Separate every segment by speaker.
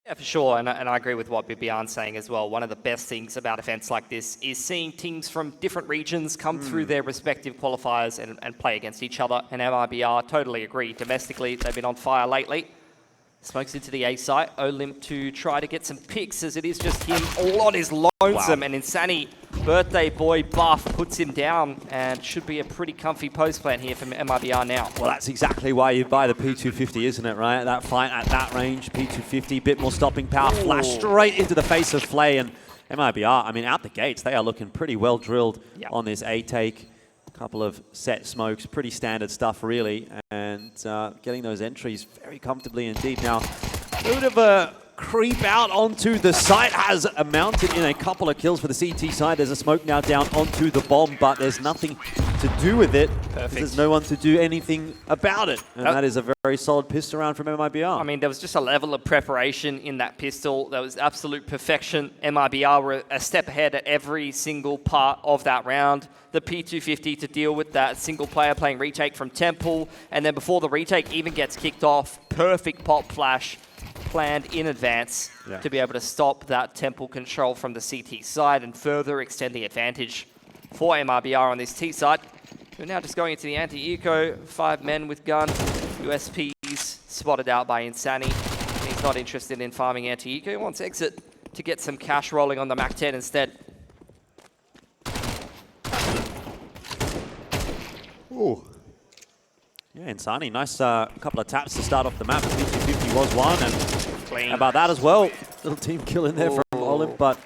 Speaker 1: Yeah, for sure, and I agree with what Bibian's saying as well. One of the best things about events like this is seeing teams from different regions come through their respective qualifiers and play against each other. And MIBR, totally agree. Domestically, they've been on fire lately. Smokes into the A site. Olymp to try to get some picks as it is just him all on his lonesome. Wow. And Insani, birthday boy buff, puts him down and should be a pretty comfy post plan here from MIBR now.
Speaker 2: Well, that's exactly why you buy the P250, isn't it, right? That fight at that range, P250, bit more stopping power, flash straight into the face of Flay. And MIBR, I mean, out the gates, they are looking pretty well drilled on this A take. Couple of set smokes, pretty standard stuff really, and getting those entries very comfortably indeed. Now, a bit of a creep out onto the site has amounted in a couple of kills for the CT side. There's a smoke now down onto the bomb, but there's nothing to do with it. Perfect. There's no one to do anything about it, and that is a very solid pistol round from MIBR.
Speaker 1: I mean, there was just a level of preparation in that pistol. That was absolute perfection. MIBR were a step ahead at every single part of that round. The P250 to deal with that single player playing retake from Temple, and then before the retake even gets kicked off, perfect pop flash planned in advance to be able to stop that Temple control from the CT side and further extend the advantage for MIBR on this T side. We're now just going into the anti-eco, 5 men with gun, USPs spotted out by Insani. He's not interested in farming anti-eco, he wants exit to get some cash rolling on the Mac 10 instead.
Speaker 2: Ooh. Yeah, Insani, nice couple of taps to start off the map. P250 was one, and clean. How about that as well? Little team kill in there from Olymp, but...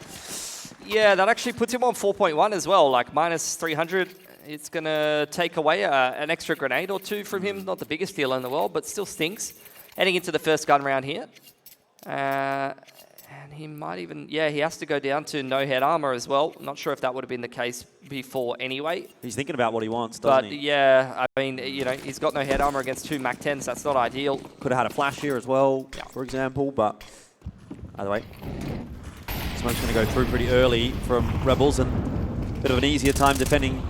Speaker 1: Yeah, that actually puts him on 4.1 as well, like minus 300. It's going to take away an extra grenade or two from him. Not the biggest deal in the world, but still stinks. Heading into the first gun round here. And he might even, he has to go down to no head armor as well. Not sure if that would have been the case before anyway.
Speaker 2: He's thinking about what he wants, doesn't he?
Speaker 1: But yeah, I mean, you know, he's got no head armor against 2 Mac 10s. That's not ideal.
Speaker 2: Could have had a flash here as well, for example, but either way. Smoke's going to go through pretty early from Rebels, and a bit of an easier time defending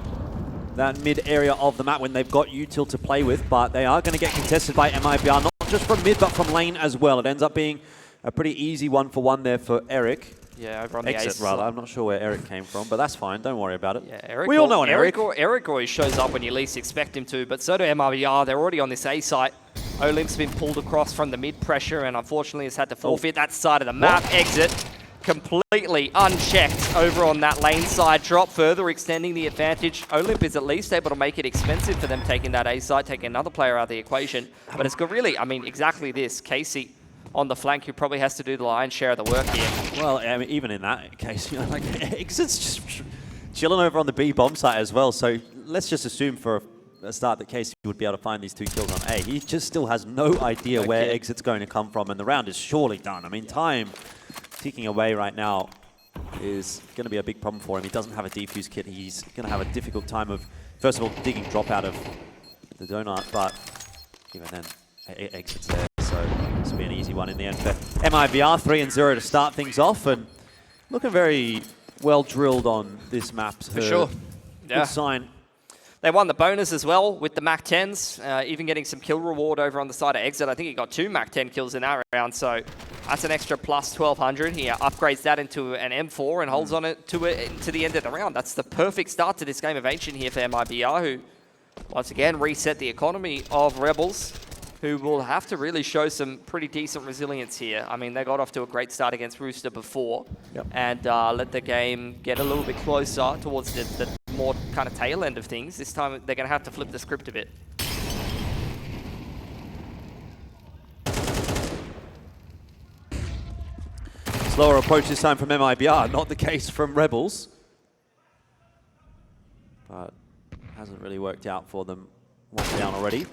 Speaker 2: that mid area of the map when they've got util to play with, but they are going to get contested by MIBR, not just from mid, but from lane as well. It ends up being a pretty easy 1-for-1 there for Eric.
Speaker 1: Yeah, over on the
Speaker 2: exit, rather. I'm not sure where Eric came from, but that's fine. Don't worry about it.
Speaker 1: Yeah, Eric.
Speaker 2: We all know an Eric.
Speaker 1: Eric always shows up when you least expect him to, but so do MIBR. They're already on this A site. Olymp's been pulled across from the mid pressure and unfortunately has had to forfeit that side of the map. Exit completely unchecked over on that lane side drop, further extending the advantage. Olymp is at least able to make it expensive for them taking that A side, taking another player out of the equation. But it's got really, I mean, exactly this. Casey on the flank, who probably has to do the lion's share of the work here.
Speaker 2: Well, I mean, even in that case, you know, like, Exit's just chilling over on the B bomb site as well. So let's just assume for a start that Casey would be able to find these 2 kills on A. He just still has no idea where Exit's going to come from, and the round is surely done. I mean, time ticking away right now is going to be a big problem for him. He doesn't have a defuse kit. He's going to have a difficult time of, first of all, digging drop out of the donut, but even then, Exit's there. So this will be an easy one in the end for MIBR. 3-0 to start things off, and looking very well drilled on this map.
Speaker 1: For sure.
Speaker 2: Good sign.
Speaker 1: They won the bonus as well with the Mac 10s, even getting some kill reward over on the side of Exit. I think he got 2 Mac 10 kills in that round, so that's an extra plus 1,200. He upgrades that into an M4 and holds on it to the end of the round. That's the perfect start to this game of Ancient here for MIBR, who once again reset the economy of Rebels, who will have to really show some pretty decent resilience here. I mean, they got off to a great start against Rooster before, and let the game get a little bit closer towards the more kind of tail end of things. This time, they're going to have to flip the script a bit.
Speaker 2: Slower approach this time from MIBR, not the case from Rebels. But hasn't really worked out for them. 1 down already.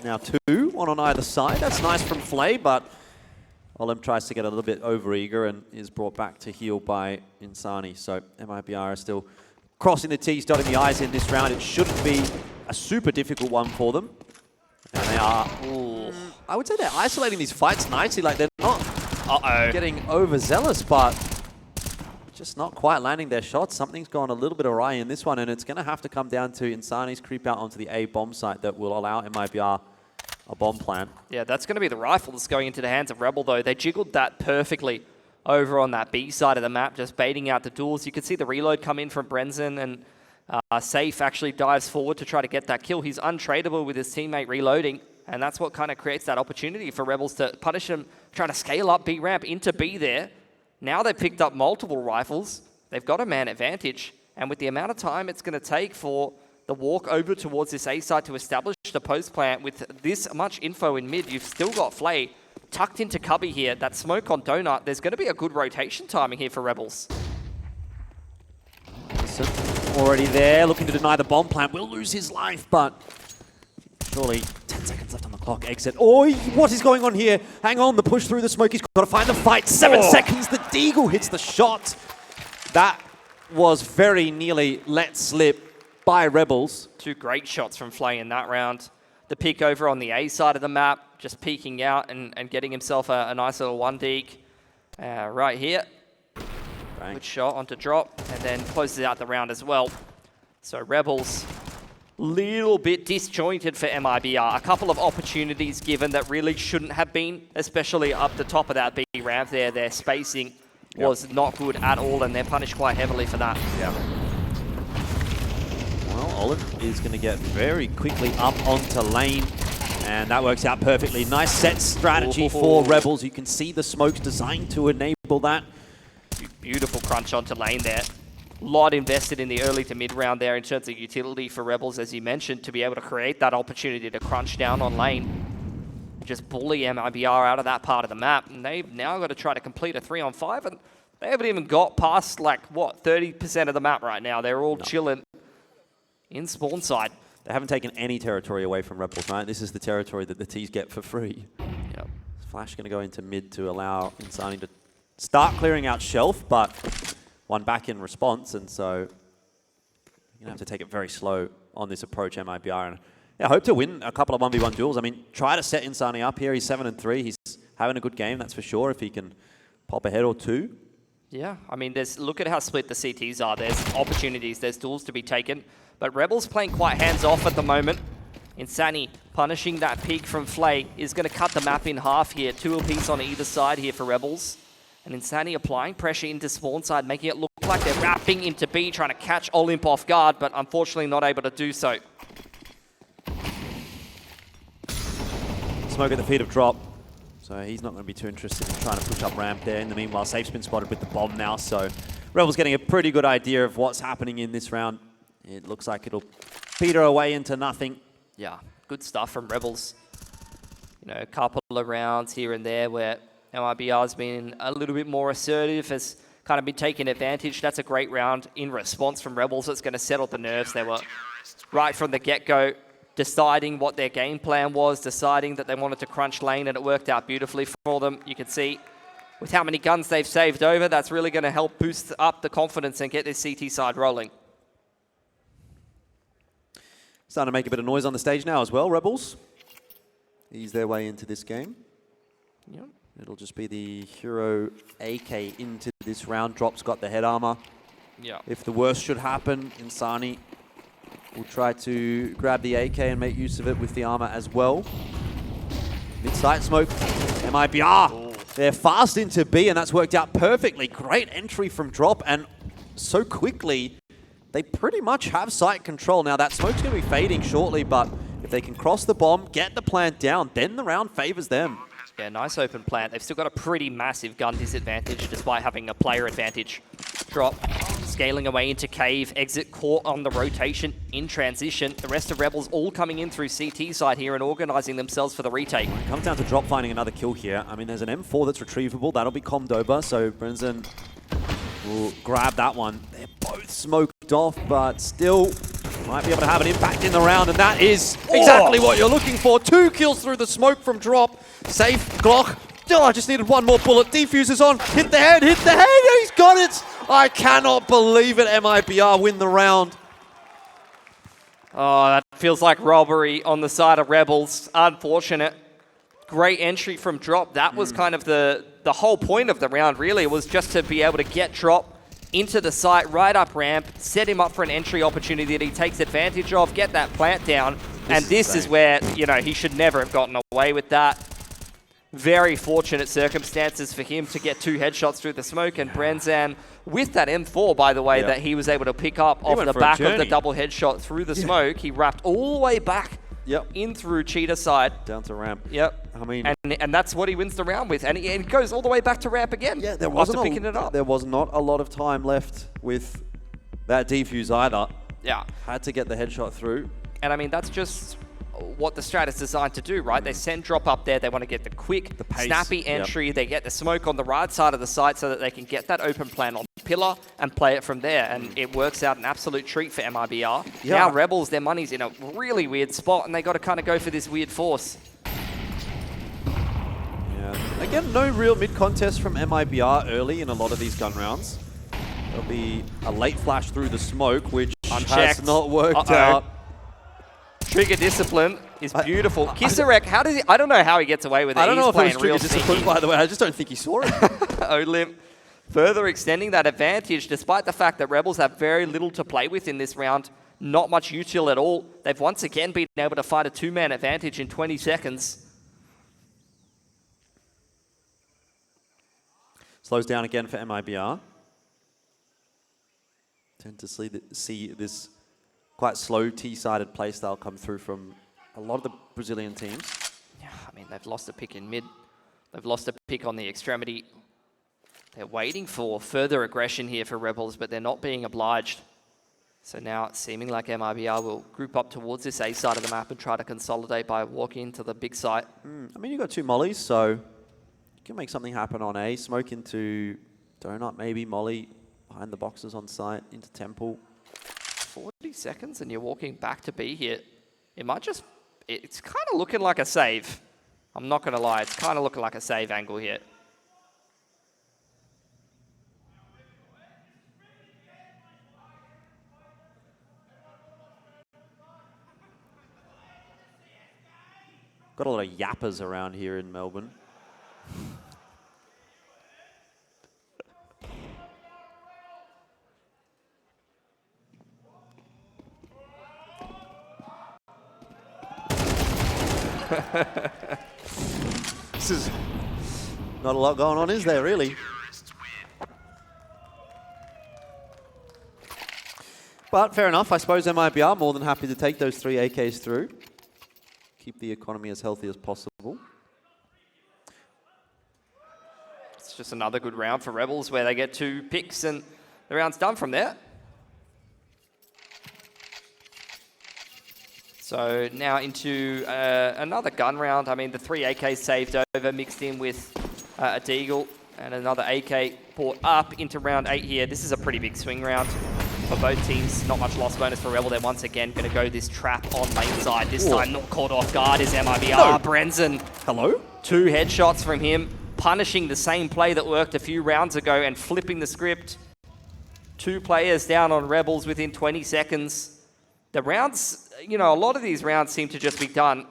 Speaker 2: Now 2, 1 on either side. That's nice from Flay, but Olymp tries to get a little bit over-eager and is brought back to heal by Insani. So MIBR is still crossing the T's, dotting the I's in this round. It shouldn't be a super difficult one for them. And they are, I would say they're isolating these fights nicely. Like, they're not getting overzealous, but just not quite landing their shots. Something's gone a little bit awry in this one, and it's going to have to come down to Insani's creep out onto the A bomb site that will allow MIBR a bomb plant.
Speaker 1: Yeah, that's going to be the rifle that's going into the hands of Rebel, though. They jiggled that perfectly over on that B side of the map, just baiting out the duels. You could see the reload come in from Brenzen, and Safe actually dives forward to try to get that kill. He's untradeable with his teammate reloading, and that's what kind of creates that opportunity for Rebels to punish him, trying to scale up B ramp into B there. Now they've picked up multiple rifles. They've got a man advantage, and with the amount of time it's going to take for the walk over towards this A side to establish the post plant with this much info in mid, you've still got Flay tucked into Cubby here. That smoke on Donut, there's going to be a good rotation timing here for Rebels.
Speaker 2: Already there, looking to deny the bomb plant. Will lose his life, but surely 10 seconds left on the clock. Exit. Oh, what is going on here? Hang on, the push through the smoke. He's got to find the fight. 7 seconds. The Deagle hits the shot. That was very nearly let slip by Rebels.
Speaker 1: 2 great shots from Flay in that round. The pick over on the A side of the map, just peeking out and getting himself a nice little 1-deek right here.
Speaker 2: Bang.
Speaker 1: Good shot onto drop, and then closes out the round as well. So Rebels, little bit disjointed for MIBR. A couple of opportunities given that really shouldn't have been, especially up the top of that B ramp there. Their spacing was not good at all, and they're punished quite heavily for that.
Speaker 2: Yeah. Well, Olive is going to get very quickly up onto lane, and that works out perfectly. Nice set strategy for Rebels. You can see the smokes designed to enable that.
Speaker 1: Beautiful crunch onto lane there. Lot invested in the early to mid round there in terms of utility for Rebels, as you mentioned, to be able to create that opportunity to crunch down on lane. Just bully MIBR out of that part of the map, and they've now got to try to complete a 3-on-5, and they haven't even got past, like, what, 30% of the map right now. They're all chilling in spawn side.
Speaker 2: They haven't taken any territory away from Rebels, right? This is the territory that the T's get for free.
Speaker 1: Yep.
Speaker 2: Flash going to go into mid to allow Insani to start clearing out Shelf, but one back in response, and so you're going to have to take it very slow on this approach, MIBR. And yeah, hope to win a couple of 1v1 duels. I mean, try to set Insani up here. He's 7-3. He's having a good game, that's for sure, if he can pop a head or two.
Speaker 1: Yeah, I mean, look at how split the CTs are. There's opportunities, there's duels to be taken, but Rebels playing quite hands-off at the moment. Insani punishing that peek from Flay is going to cut the map in half here. 2 apiece on either side here for Rebels. And Insani applying pressure into spawn side, making it look like they're wrapping into B, trying to catch Olymp off guard, but unfortunately not able to do so.
Speaker 2: Smoke at the feet of drop, so he's not going to be too interested in trying to push up ramp there. In the meanwhile, Safe's been spotted with the bomb now, so Rebels getting a pretty good idea of what's happening in this round. It looks like it'll peter away into nothing.
Speaker 1: Yeah, good stuff from Rebels. You know, a couple of rounds here and there where MIBR's been a little bit more assertive, has kind of been taking advantage. That's a great round in response from Rebels. That's going to settle the nerves. They were right from the get-go deciding what their game plan was, deciding that they wanted to crunch lane, and it worked out beautifully for them. You can see with how many guns they've saved over, that's really going to help boost up the confidence and get this CT side rolling.
Speaker 2: Starting to make a bit of noise on the stage now as well, Rebels. Ease their way into this game.
Speaker 1: Yep.
Speaker 2: It'll just be the Hero AK into this round. Drop's got the head armor.
Speaker 1: Yeah.
Speaker 2: If the worst should happen, Insani will try to grab the AK and make use of it with the armor as well. Mid-side smoke. MIBR.
Speaker 1: Ooh.
Speaker 2: They're fast into B, and that's worked out perfectly. Great entry from Drop, and so quickly, they pretty much have site control. Now, that smoke's going to be fading shortly, but if they can cross the bomb, get the plant down, then the round favors them.
Speaker 1: Yeah, nice open plant. They've still got a pretty massive gun disadvantage despite having a player advantage. Drop, scaling away into cave, exit caught on the rotation in transition. The rest of Rebels all coming in through CT side here and organizing themselves for the retake.
Speaker 2: It comes down to Drop finding another kill here. I mean, there's an M4 that's retrievable. That'll be commed over, so Brenzen will grab that one. They're both smoked off, but still might be able to have an impact in the round, and that is exactly what you're looking for. 2 kills through the smoke from Drop. Safe, Glock. Oh, I just needed one more bullet. Defuse is on. Hit the head, he's got it. I cannot believe it. MIBR win the round.
Speaker 1: Oh, that feels like robbery on the side of Rebels. Unfortunate. Great entry from Drop. That was kind of the whole point of the round, really, was just to be able to get Drop into the site, right up ramp, set him up for an entry opportunity that he takes advantage of, get that plant down, and this is where, you know, he should never have gotten away with that. Very fortunate circumstances for him to get 2 headshots through the smoke, and Brenzan, with that M4, by the way, that he was able to pick up off the back of the double headshot through the smoke, he wrapped all the way back in through Cheetah side.
Speaker 2: Down to ramp.
Speaker 1: I mean, and that's what he wins the round with, and he goes all the way back to ramp again.
Speaker 2: Yeah, there was not a lot of time left with that defuse either.
Speaker 1: Yeah.
Speaker 2: Had to get the headshot through.
Speaker 1: And I mean, that's just what the strat is designed to do, right? They send drop up there. They want to get the quick, snappy entry. They get the smoke on the right side of the site so that they can get that open plan on the pillar and play it from there. And it works out an absolute treat for MIBR. Now Rebels, their money's in a really weird spot, and they got to kind of go for this weird force.
Speaker 2: Yeah. Again, no real mid-contest from MIBR early in a lot of these gun rounds. There'll be a late flash through the smoke, which has not worked out.
Speaker 1: Trigger discipline is beautiful. Kisarek, how does he? I don't know how he gets away with it.
Speaker 2: I don't know if it was
Speaker 1: trigger
Speaker 2: discipline, by the way. I just don't think he saw it.
Speaker 1: Olimp further extending that advantage, despite the fact that Rebels have very little to play with in this round. Not much util at all. They've once again been able to fight a 2-man advantage in 20 seconds.
Speaker 2: Slows down again for MIBR. Tend to see this quite slow T-sided playstyle come through from a lot of the Brazilian teams.
Speaker 1: Yeah, I mean, they've lost a pick in mid. They've lost a pick on the extremity. They're waiting for further aggression here for Rebels, but they're not being obliged. So now it's seeming like MIBR will group up towards this A side of the map and try to consolidate by walking into the big site.
Speaker 2: I mean, you've got 2 mollies, so you can make something happen on A. Smoke into Donut, maybe. Molly behind the boxes on site, into Temple.
Speaker 1: 40 seconds and you're walking back to B here. It might just... It's kind of looking like a save. I'm not going to lie. It's kind of looking like a save angle here.
Speaker 2: Got a lot of yappers around here in Melbourne. This is not a lot going on, is there, really? But fair enough. I suppose MIBR more than happy to take those 3 AKs through. Keep the economy as healthy as possible.
Speaker 1: It's just another good round for Rebels where they get 2 picks and the round's done from there. So now into another gun round. I mean, the 3 AKs saved over, mixed in with a Deagle and another AK brought up into round 8 here. This is a pretty big swing round for both teams. Not much loss bonus for Rebel. They're once again going to go this trap on main side. This time not caught off guard is MIBR.
Speaker 2: No.
Speaker 1: Brenzan.
Speaker 2: Hello?
Speaker 1: 2 headshots from him, punishing the same play that worked a few rounds ago and flipping the script. 2 players down on Rebels within 20 seconds. The rounds, you know, a lot of these rounds seem to just be done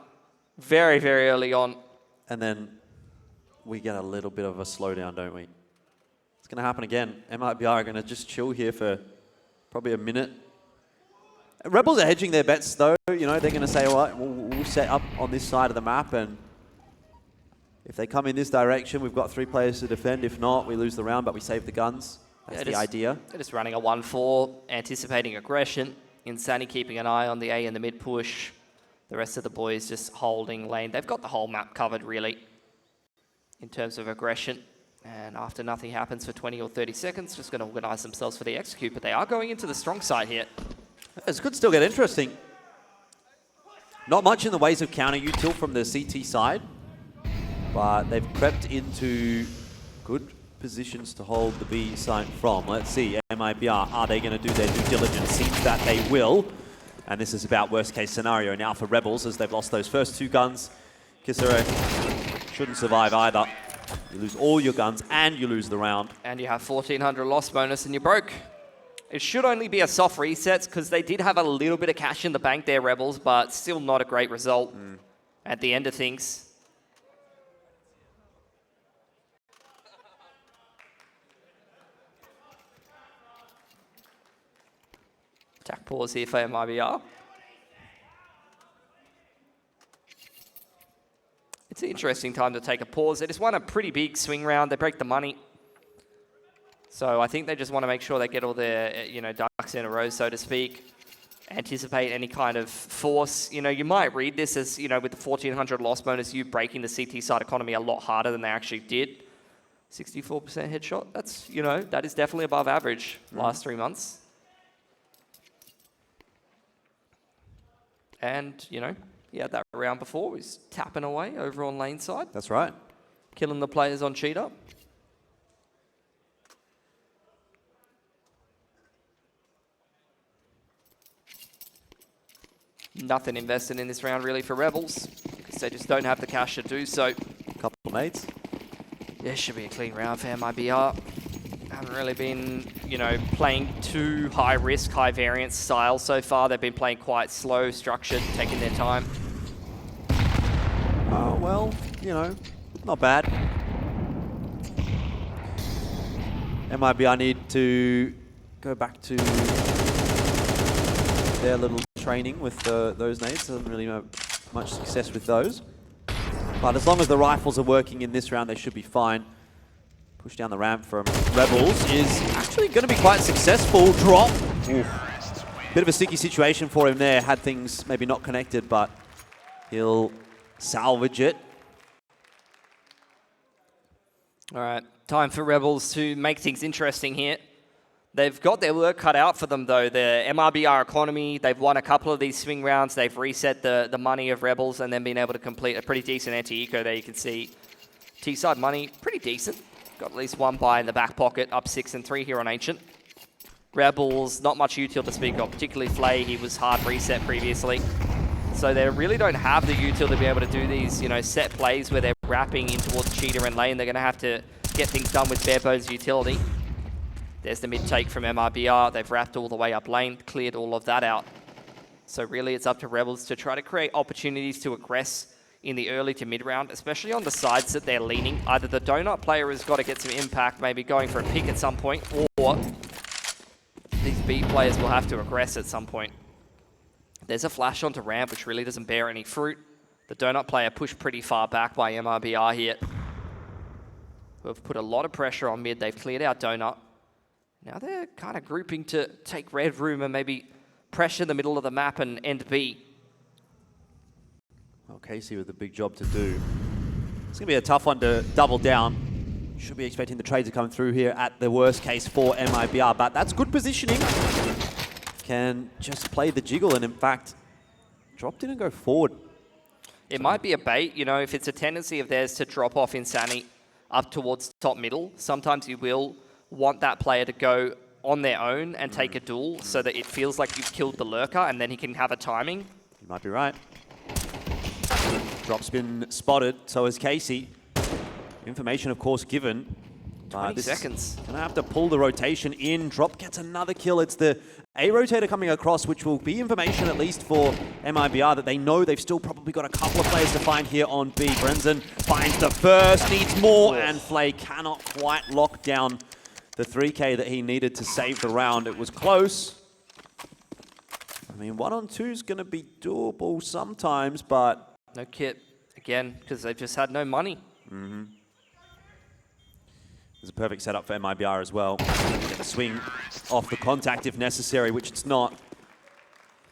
Speaker 1: very, very early on.
Speaker 2: And then we get a little bit of a slowdown, don't we? It's going to happen again. MIBR are going to just chill here for probably a minute. Rebels are hedging their bets, though. You know, they're going to say, all right, we'll set up on this side of the map, and if they come in this direction, we've got 3 players to defend. If not, we lose the round, but we save the guns. That's the idea.
Speaker 1: They're just running a 1-4, anticipating aggression. Insani keeping an eye on the A in the mid push. The rest of the boys just holding lane. They've got the whole map covered, really, in terms of aggression. And after nothing happens for 20 or 30 seconds, just going to organize themselves for the execute. But they are going into the strong side here.
Speaker 2: This could still get interesting. Not much in the ways of counter util from the CT side, but they've crept into good positions to hold the B site from. Let's see, MIBR, are they going to do their due diligence? Seems that they will. And this is about worst case scenario now for Rebels, as they've lost those first 2 guns. Kisare shouldn't survive either. You lose all your guns and you lose the round.
Speaker 1: And you have 1,400 loss bonus and you're broke. It should only be a soft resets because they did have a little bit of cash in the bank there, Rebels, but still not a great result at the end of things. Attack pause here for MIBR. It's an interesting time to take a pause. They just won a pretty big swing round. They break the money. So I think they just want to make sure they get all their, ducks in a row, so to speak. Anticipate any kind of force. You might read this as, with the 1,400 loss bonus, you breaking the CT side economy a lot harder than they actually did. 64% headshot. That's, that is definitely above average last 3 months. And, he had that round before. He's tapping away over on lane side.
Speaker 2: That's right.
Speaker 1: Killing the players on cheater. Nothing invested in this round really for Rebels, because they just don't have the cash to do so.
Speaker 2: Couple of nades.
Speaker 1: Yeah, should be a clean round for MIBR. Haven't really been, playing too high risk, high variance style so far. They've been playing quite slow, structured, taking their time.
Speaker 2: Oh, well, not bad. MIBR need to go back to their little training with those nades. Doesn't really know much success with those. But as long as the rifles are working in this round, they should be fine. Push down the ramp from Rebels is actually going to be quite successful. Drop. Ooh. Bit of a sticky situation for him there. Had things maybe not connected, but he'll salvage it.
Speaker 1: All right, time for Rebels to make things interesting here. They've got their work cut out for them, though. The MIBR economy, they've won a couple of these swing rounds. They've reset the money of Rebels and then been able to complete a pretty decent anti-eco there. You can see T-side money, pretty decent. Got at least one buy in the back pocket, up 6 and 3 here on Ancient. Rebels, not much util to speak of, particularly Flay. He was hard reset previously. So they really don't have the util to be able to do these, set plays where they're wrapping in towards cheater and lane. They're going to have to get things done with bare bones utility. There's the mid-take from MIBR. They've wrapped all the way up lane, cleared all of that out. So really it's up to Rebels to try to create opportunities to aggress in the early to mid-round, especially on the sides that they're leaning. Either the donut player has got to get some impact, maybe going for a pick at some point, or these B players will have to aggress at some point. There's a flash onto ramp, which really doesn't bear any fruit. The donut player pushed pretty far back by MIBR here, who have put a lot of pressure on mid. They've cleared out donut. Now they're kind of grouping to take red room and maybe pressure the middle of the map and end B.
Speaker 2: Well, Casey with a big job to do. It's going to be a tough one to double down. Should be expecting the trade to come through here at the worst case for MIBR, but that's good positioning. Can just play the jiggle and in fact, dropped in and go forward.
Speaker 1: It might be a bait, if it's a tendency of theirs to drop off insani up towards top middle, sometimes you will want that player to go on their own and take a duel so that it feels like you've killed the lurker and then he can have a timing.
Speaker 2: You might be right. Drop's been spotted, so has Casey. Information, of course, given.
Speaker 1: 20 seconds.
Speaker 2: Gonna have to pull the rotation in. Drop gets another kill. It's the A rotator coming across, which will be information at least for MIBR that they know they've still probably got a couple of players to find here on B. Brenzen finds the first, needs more, and Flay cannot quite lock down the 3K that he needed to save the round. It was close. I mean, 1-on-2 is going to be doable sometimes, but...
Speaker 1: No kit, again, because they've just had no money.
Speaker 2: Mm-hmm. It's a perfect setup for MIBR as well. Get a swing off the contact if necessary, which it's not.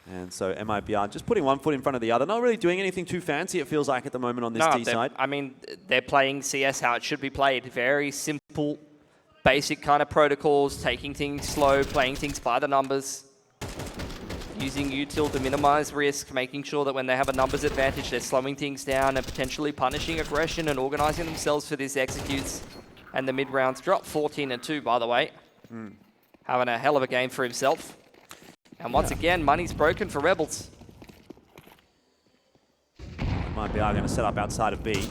Speaker 2: And so MIBR just putting one foot in front of the other. Not really doing anything too fancy, it feels like, at the moment on this T side.
Speaker 1: I mean, they're playing CS how it should be played. Very simple, basic kind of protocols, taking things slow, playing things by the numbers. Using util to minimize risk, making sure that when they have a numbers advantage, they're slowing things down and potentially punishing aggression and organizing themselves for these executes. And the mid-rounds drop 14 and 2, by the way. Having a hell of a game for himself. And once again, money's broken for Rebels.
Speaker 2: MIBR going to set up outside of B.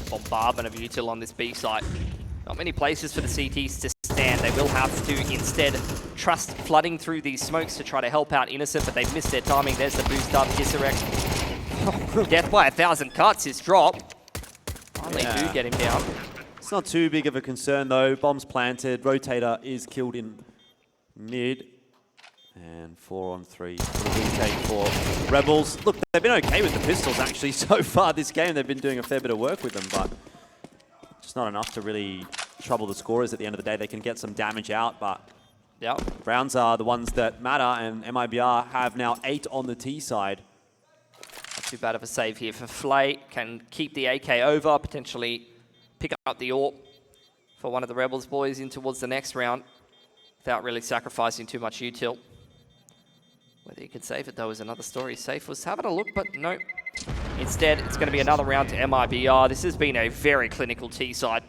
Speaker 1: Bombardment of util on this B site. Not many places for the CTs to stand. They will have to instead trust flooding through these smokes to try to help out Innocent, but they've missed their timing. There's the boost up. Disarect. Death by 1,000 cuts is drop. Finally do get him down.
Speaker 2: It's not too big of a concern though. Bomb's planted. Rotator is killed in mid. And 4-on-3 for the retake for Rebels. Look, they've been okay with the pistols actually so far this game. They've been doing a fair bit of work with them, but just not enough to really trouble the scorers at the end of the day. They can get some damage out, but rounds are the ones that matter, and MIBR have now 8 on the T side.
Speaker 1: Not too bad of a save here for Flay. Can keep the AK over, potentially pick up the AWP for one of the Rebels boys in towards the next round without really sacrificing too much util. Whether he could save it, though, is another story. Safe was having a look, but no. Instead, it's going to be another round to MIBR. This has been a very clinical T side.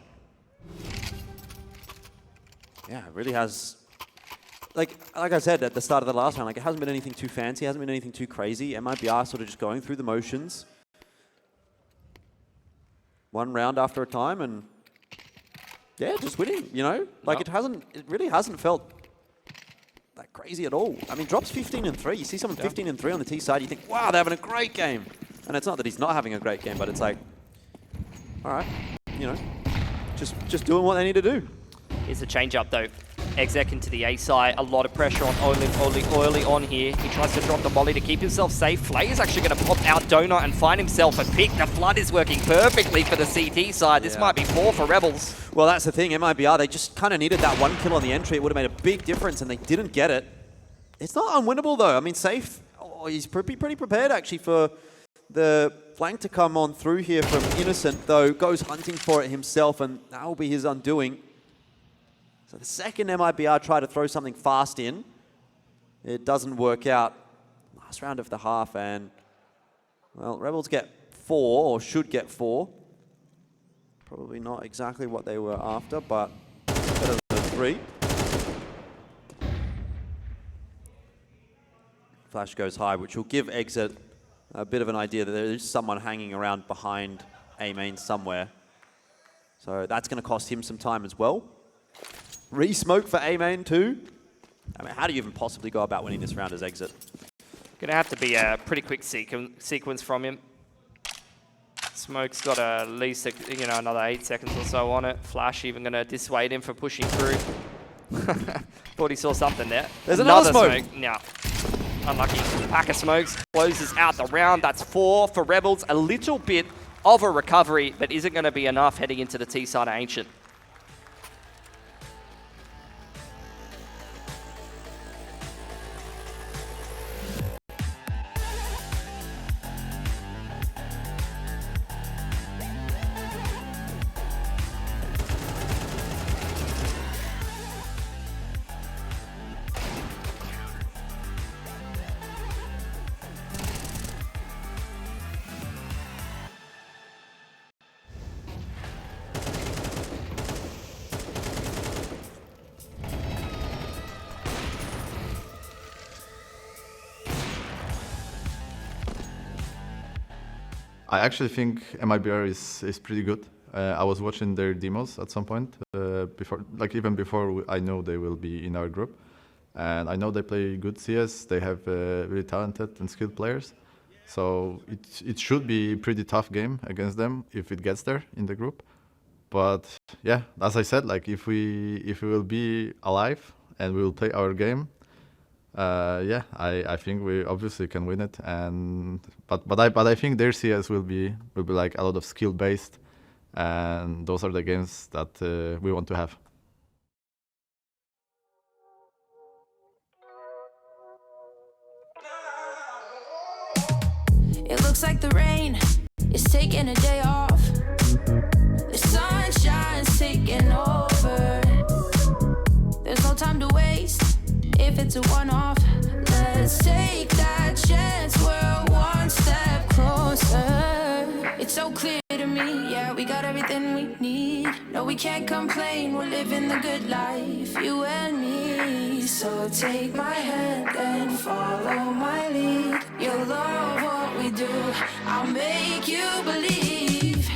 Speaker 2: Yeah, it really has. Like I said at the start of the last round, like it hasn't been anything too fancy, hasn't been anything too crazy. MIBR sort of just going through the motions. One round after a time, and yeah, just winning, you know? Like it really hasn't felt that crazy at all. I mean, drops 15-3. You see someone 15-3 on the T side, you think, wow, they're having a great game. And it's not that he's not having a great game, but it's like, all right, you know, just doing what they need to do.
Speaker 1: Here's the change up though. Exec into the A side, a lot of pressure on Oily on here. He tries to drop the volley to keep himself safe. Flay is actually going to pop out Donut and find himself a pick. The flood is working perfectly for the CT side. This might be 4 for Rebels.
Speaker 2: Well, that's the thing. MIBR, they just kind of needed that 1 kill on the entry. It would have made a big difference, and they didn't get it. It's not unwinnable, though. I mean, Safe, he's pretty prepared, actually, for the flank to come on through here from Innocent, though. Goes hunting for it himself, and that will be his undoing. So the second MIBR try to throw something fast in, it doesn't work out. Last round of the half, and, well, Rebels get 4, or should get 4. Probably not exactly what they were after, but better than 3. Flash goes high, which will give Exit a bit of an idea that there is someone hanging around behind A main somewhere. So that's going to cost him some time as well. Re-smoke for A main too. I mean, how do you even possibly go about winning this round as Exit?
Speaker 1: Going to have to be a pretty quick sequence from him. Smoke's got at least another 8 seconds or so on it. Flash even going to dissuade him from pushing through. Thought he saw something there.
Speaker 2: There's another smoke.
Speaker 1: No. Unlucky. Pack of smokes closes out the round. That's 4 for Rebels. A little bit of a recovery, but isn't going to be enough heading into the T side of Ancient.
Speaker 3: I actually think MIBR is pretty good. I was watching their demos at some point even before I know they will be in our group, and I know they play good CS. They have really talented and skilled players, so it should be a pretty tough game against them if it gets there in the group. But yeah, as I said, like if we will be alive and we will play our game. I think we obviously can win it, but I think their CS will be like a lot of skill based, and those are the games that we want to have.
Speaker 4: It looks like the rain is taking a day off. The sunshine's taking over. There's no time to waste. If it's a one-off, let's take that chance. We're one step closer. It's so clear to me, yeah, we got everything we need. No, we can't complain, we're living the good life, you and me. So take my hand and follow my lead. You'll love what we do, I'll make you believe.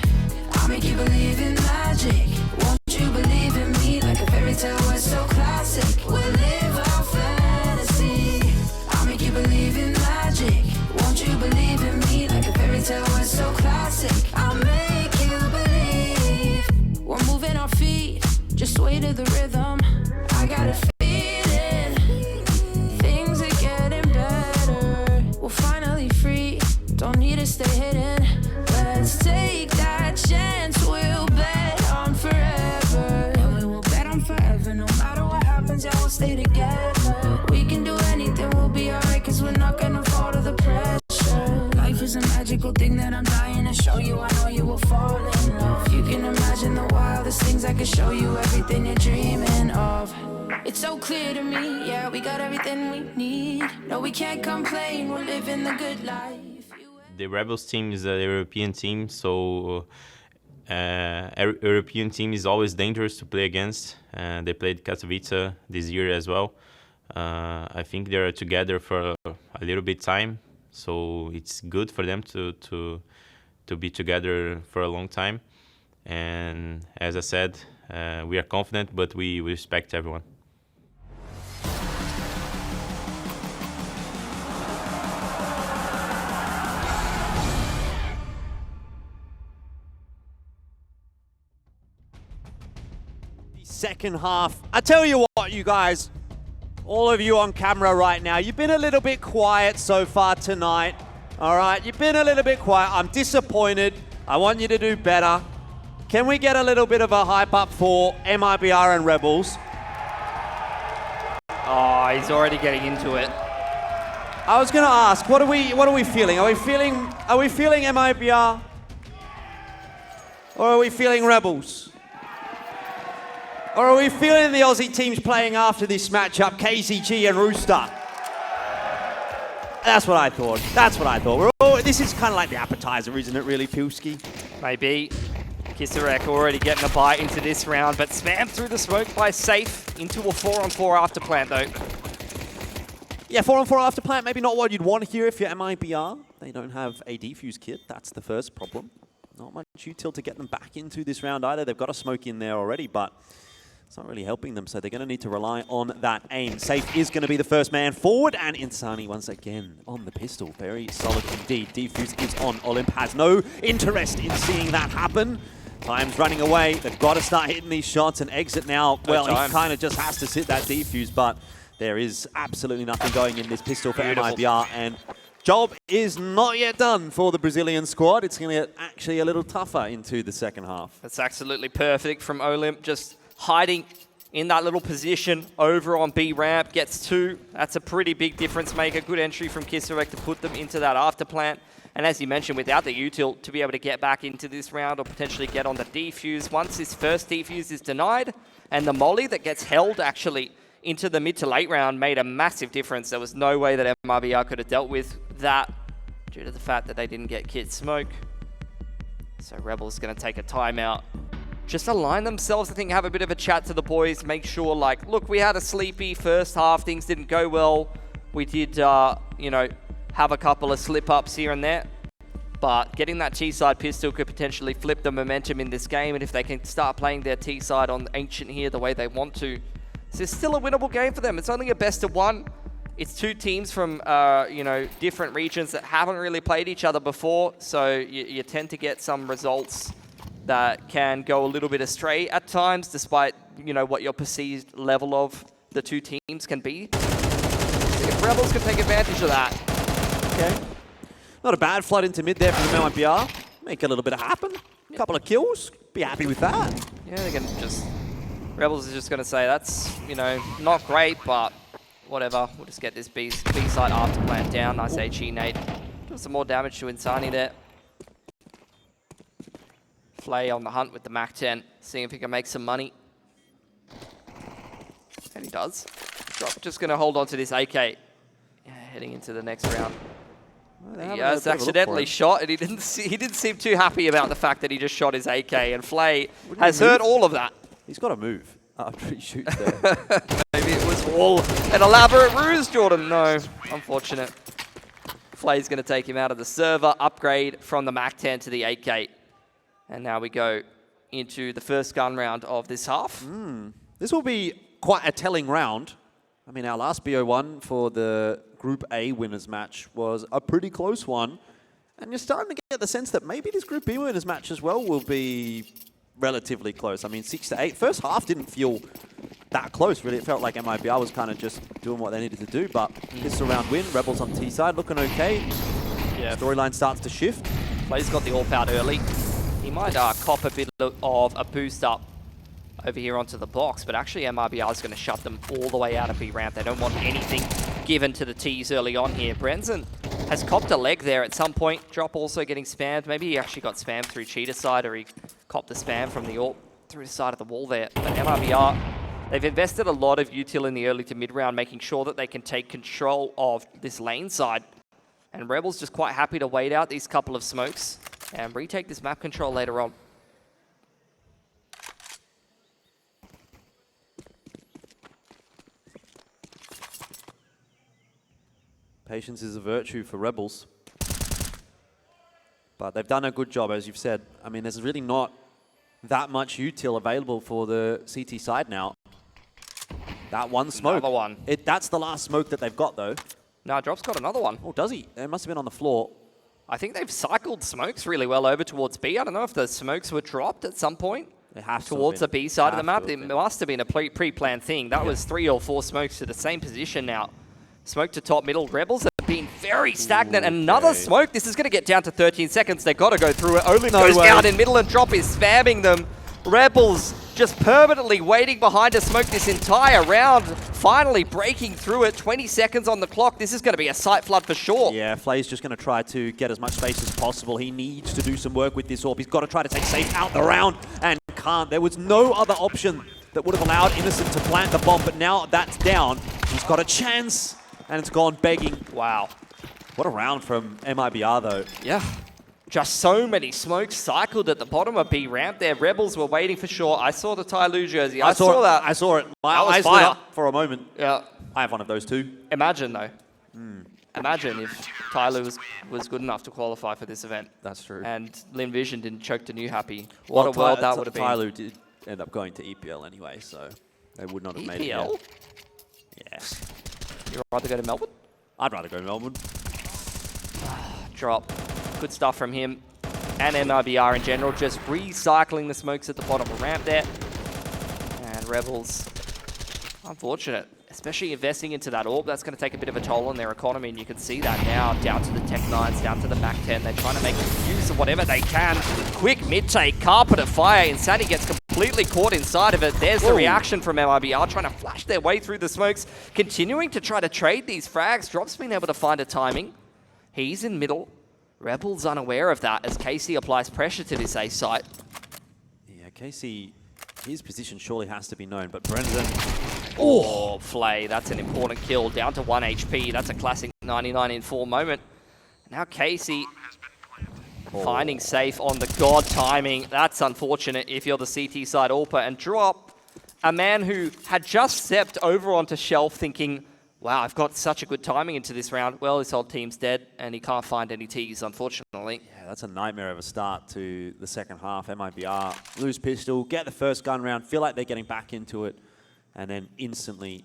Speaker 4: I'll make you believe in magic. Won't you believe in me? Like a fairy tale, we're so classic. We'll live our fantasy. I'll make you believe in magic. Won't you believe in me? Like a fairy tale, we're so classic. I'll make you believe. rhythm. I got a feeling things are getting better. We're finally free, don't need to stay hidden. Let's take that chance, we'll bet on forever. And we will bet on forever, no matter what happens, yeah, we'll stay together. We can do anything, we'll be alright, cause we're not gonna fall to the pressure. Life is a magical thing that I'm dying to show you. I know you will fall in love. You can imagine the wildest things, I can show you everything you're dreaming of. It's so clear to me, yeah, we got everything we need. No, we can't complain, we're living the good life.
Speaker 5: The Rebels team is a European team, so European team is always dangerous to play against. They played Katowice this year as well. I think they're together for a little bit time, so it's good for them to be together for a long time. And as I said, we are confident, but we respect everyone.
Speaker 2: Second half. I tell you what, you guys, all of you on camera right now, you've been a little bit quiet so far tonight. All right, you've been a little bit quiet. I'm disappointed. I want you to do better. Can we get a little bit of a hype up for MIBR and Rebels?
Speaker 1: Oh, he's already getting into it.
Speaker 2: I was going to ask, what are we feeling? Are we feeling MIBR? Or are we feeling Rebels? Or are we feeling the Aussie teams playing after this matchup, KCG and Rooster? That's what I thought. That's what I thought. This is kind of like the appetizer, isn't it, really, Pilski?
Speaker 1: Maybe. Kisarek already getting a bite into this round, but spammed through the smoke by Safe into a 4-on-4 after plant, though.
Speaker 2: Yeah, 4-on-4 after plant, maybe not what you'd want here if you're MIBR. They don't have a defuse kit. That's the first problem. Not much util to get them back into this round either. They've got a smoke in there already, but it's not really helping them, so they're going to need to rely on that aim. Safe is going to be the first man forward, and Insani once again on the pistol. Very solid indeed. Defuse is on. Olymp has no interest in seeing that happen. Time's running away. They've got to start hitting these shots and exit now. Well, he kind of just has to sit that defuse, but there is absolutely nothing going in this pistol for MIBR, and job is not yet done for the Brazilian squad. It's going to get actually a little tougher into the second half.
Speaker 1: That's absolutely perfect from Olymp, just hiding in that little position over on B ramp, gets 2. That's a pretty big difference maker. Good entry from Kisarek to put them into that after plant. And as you mentioned, without the util to be able to get back into this round or potentially get on the defuse. Once this first defuse is denied, and the molly that gets held actually into the mid to late round made a massive difference. There was no way that MIBR could have dealt with that due to the fact that they didn't get kit smoke. So Rebels going to take a timeout. Just align themselves, I think, have a bit of a chat to the boys, make sure, like, look, we had a sleepy first half, things didn't go well. We did, you know, have a couple of slip-ups here and there, but getting that T-side pistol could potentially flip the momentum in this game, and if they can start playing their T-side on Ancient here the way they want to, this is still a winnable game for them. It's only a best of 1. It's 2 teams from, you know, different regions that haven't really played each other before, so you tend to get some results that can go a little bit astray at times, despite, you know, what your perceived level of the 2 teams can be. If Rebels can take advantage of that.
Speaker 2: Okay. Not a bad flood into mid there from the MIBR. Make a little bit of happen. A couple of kills. Be happy with that.
Speaker 1: Yeah, they're going to just... Rebels is just going to say, that's, you know, not great, but whatever. We'll just get this B-side after plant down. Nice HE nade. Do some more damage to Insani there. Flay on the hunt with the Mac-10, seeing if he can make some money. And he does. Drop just going to hold on to this AK. Yeah, heading into the next round. Well, he has accidentally shot, and he didn't seem too happy about the fact that he just shot his AK, and Flay has heard all of that.
Speaker 2: He's got to move after he shoots there.
Speaker 1: Maybe it was all an elaborate ruse, Jordan. No, unfortunate. Flay's going to take him out of the server, upgrade from the Mac-10 to the AK. And now we go into the first gun round of this half.
Speaker 2: This will be quite a telling round. I mean, our last BO1 for the Group A winners match was a pretty close one. And you're starting to get the sense that maybe this Group B winners match as well will be relatively close. I mean, 6-8. First half didn't feel that close, really. It felt like MIBR was kind of just doing what they needed to do, but this round win, Rebels on T side looking okay.
Speaker 1: Yeah.
Speaker 2: Storyline starts to shift.
Speaker 1: Play's got the AWP out early. He might cop a bit of a boost up over here onto the box, but actually MIBR is going to shut them all the way out of B ramp. They don't want anything given to the T's early on here. Brenzen has copped a leg there at some point. Drop also getting spammed. Maybe he actually got spammed through cheetah side, or he copped the spam from the AWP through the side of the wall there. But MIBR, they've invested a lot of util in the early to mid round, making sure that they can take control of this lane side. And Rebels just quite happy to wait out these couple of smokes and retake this map control later on.
Speaker 2: Patience is a virtue for Rebels. But they've done a good job, as you've said. I mean, there's really not that much util available for the CT side now. That one smoke.
Speaker 1: Another one.
Speaker 2: That's the last smoke that they've got, though.
Speaker 1: No, Drop's got another one.
Speaker 2: Oh, does he? It must have been on the floor.
Speaker 1: I think they've cycled smokes really well over towards B. I don't know if the smokes were dropped at some point
Speaker 2: They have
Speaker 1: towards the B side of the map. It
Speaker 2: been.
Speaker 1: must have been a pre-planned thing. That was 3 or 4 smokes to the same position now. Smoke to top middle. Rebels have been very stagnant.
Speaker 2: Okay.
Speaker 1: Another smoke. This is going to get down to 13 seconds. They've got to go through it. Only goes down in middle, and Drop is spamming them. Rebels just permanently waiting behind to smoke this entire round. Finally breaking through it. 20 seconds on the clock. This is going to be a sight flood for sure.
Speaker 2: Yeah, Flay's just going to try to get as much space as possible. He needs to do some work with this AWP. He's got to try to take safe out the round, and can't. There was no other option that would have allowed Innocent to plant the bomb, but now that's down. He's got a chance, and it's gone begging.
Speaker 1: Wow.
Speaker 2: What a round from MIBR, though.
Speaker 1: Yeah. Just so many smokes cycled at the bottom of B ramp there. Rebels were waiting for sure. I saw the Ty Lue jersey. I saw that.
Speaker 2: I saw it. My
Speaker 1: That was
Speaker 2: eyes lit
Speaker 1: fire.
Speaker 2: up for a moment.
Speaker 1: Yeah.
Speaker 2: I have one of those too.
Speaker 1: Imagine though. Imagine if Tyler was good enough to qualify for this event.
Speaker 2: That's true.
Speaker 1: And Lin Vision didn't choke to New Happy. What a world that would have been.
Speaker 2: Tyler did end up going to EPL anyway, so they would not have made it.
Speaker 1: EPL?
Speaker 2: Yet. Yes.
Speaker 1: You'd rather go to Melbourne?
Speaker 2: I'd rather go to Melbourne.
Speaker 1: Drop. Good stuff from him. And MIBR in general, just recycling the smokes at the bottom of the ramp there. And Rebels, unfortunate. Especially investing into that AWP, that's going to take a bit of a toll on their economy, and you can see that now, down to the Tech 9s, down to the Mac 10. They're trying to make use of whatever they can. Quick mid-take, carpet of fire. Insani gets completely caught inside of it. There's the reaction from MIBR, trying to flash their way through the smokes, continuing to try to trade these frags. Drop's been able to find a timing. He's in middle. Rebels unaware of that as Casey applies pressure to this A site.
Speaker 2: Yeah, Casey, his position surely has to be known, but Brendan...
Speaker 1: Oh, Flay, that's an important kill. Down to 1 HP. That's a classic 99 in 4 moment. Now Casey finding safe on the God timing. That's unfortunate if you're the CT side AWPer. And Drop, a man who had just stepped over onto shelf thinking, wow, I've got such a good timing into this round. Well, his whole team's dead, and he can't find any T's, unfortunately.
Speaker 2: Yeah, that's a nightmare of a start to the second half. MIBR lose pistol, get the first gun round, feel like they're getting back into it, and then instantly